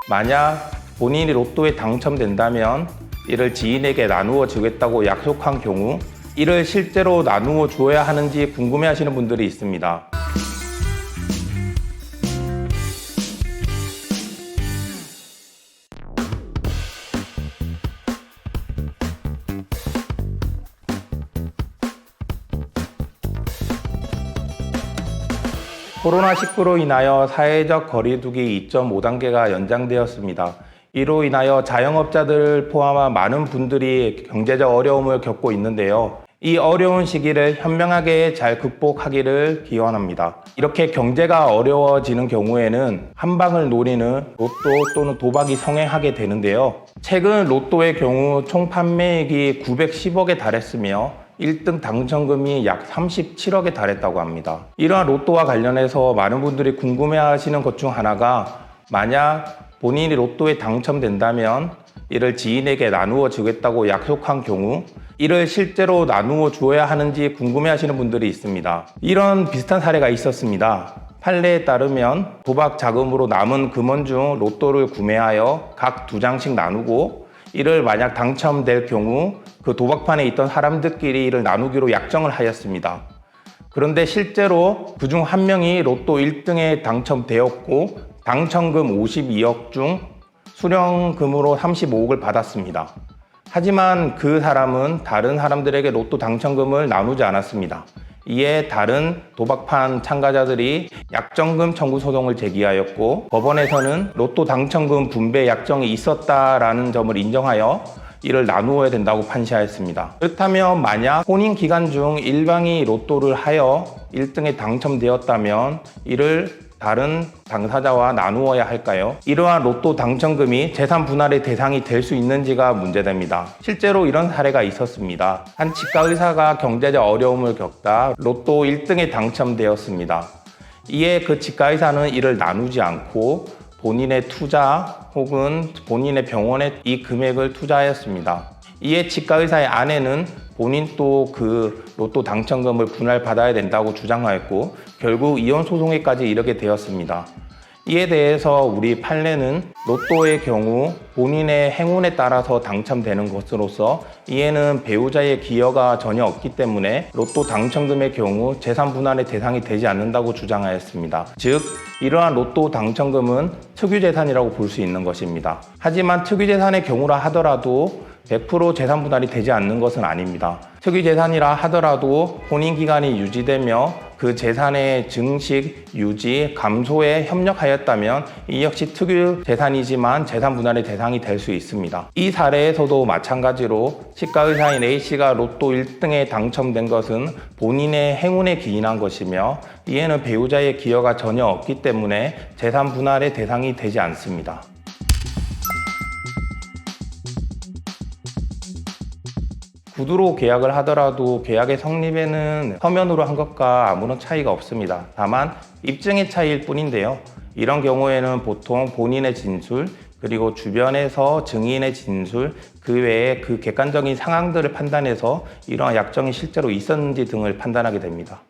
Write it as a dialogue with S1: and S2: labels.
S1: 만약 본인이 로또에 당첨된다면 이를 지인에게 나누어 주겠다고 약속한 경우 이를 실제로 나누어 주어야 하는지 궁금해하시는 분들이 있습니다. 코로나19로 인하여 사회적 거리두기 2.5단계가 연장되었습니다. 이로 인하여 자영업자들을 포함한 많은 분들이 경제적 어려움을 겪고 있는데요. 이 어려운 시기를 현명하게 잘 극복하기를 기원합니다. 이렇게 경제가 어려워지는 경우에는 한 방을 노리는 로또 또는 도박이 성행하게 되는데요. 최근 로또의 경우 총 판매액이 910억에 달했으며 1등 당첨금이 약 37억에 달했다고 합니다. 이러한 로또와 관련해서 많은 분들이 궁금해하시는 것 중 하나가 만약 본인이 로또에 당첨된다면 이를 지인에게 나누어 주겠다고 약속한 경우 이를 실제로 나누어 주어야 하는지 궁금해하시는 분들이 있습니다. 이런 비슷한 사례가 있었습니다. 판례에 따르면 도박 자금으로 남은 금원 중 로또를 구매하여 각 2장씩 나누고 이를 만약 당첨될 경우 그 도박판에 있던 사람들끼리 이를 나누기로 약정을 하였습니다. 그런데 실제로 그중 한 명이 로또 1등에 당첨되었고 당첨금 52억 중 수령금으로 35억을 받았습니다. 하지만 그 사람은 다른 사람들에게 로또 당첨금을 나누지 않았습니다. 이에 다른 도박판 참가자들이 약정금 청구 소송을 제기하였고 법원에서는 로또 당첨금 분배 약정이 있었다라는 점을 인정하여 이를 나누어야 된다고 판시하였습니다. 그렇다면 만약 혼인 기간 중 일방이 로또를 하여 1등에 당첨되었다면 이를 다른 당사자와 나누어야 할까요? 이러한 로또 당첨금이 재산 분할의 대상이 될 수 있는지가 문제됩니다. 실제로 이런 사례가 있었습니다. 한 치과 의사가 경제적 어려움을 겪다 로또 1등에 당첨되었습니다. 이에 그 치과 의사는 이를 나누지 않고 본인의 투자 혹은 본인의 병원에 이 금액을 투자하였습니다. 이에 치과 의사의 아내는 본인 또 그 로또 당첨금을 분할받아야 된다고 주장하였고 결국 이혼 소송에까지 이르게 되었습니다. 이에 대해서 우리 판례는 로또의 경우 본인의 행운에 따라서 당첨되는 것으로서 이에는 배우자의 기여가 전혀 없기 때문에 로또 당첨금의 경우 재산 분할의 대상이 되지 않는다고 주장하였습니다. 즉 이러한 로또 당첨금은 특유재산이라고 볼 수 있는 것입니다. 하지만 특유재산의 경우라 하더라도 100% 재산 분할이 되지 않는 것은 아닙니다. 특유재산이라 하더라도 혼인기간이 유지되며 그 재산의 증식, 유지, 감소에 협력하였다면 이 역시 특유재산이지만 재산 분할의 대상이 될 수 있습니다. 이 사례에서도 마찬가지로 치과의사인 A씨가 로또 1등에 당첨된 것은 본인의 행운에 기인한 것이며 이에는 배우자의 기여가 전혀 없기 때문에 재산 분할의 대상이 되지 않습니다. 구두로 계약을 하더라도 계약의 성립에는 서면으로 한 것과 아무런 차이가 없습니다. 다만 입증의 차이일 뿐인데요. 이런 경우에는 보통 본인의 진술 그리고 주변에서 증인의 진술 그 외에 그 객관적인 상황들을 판단해서 이러한 약정이 실제로 있었는지 등을 판단하게 됩니다.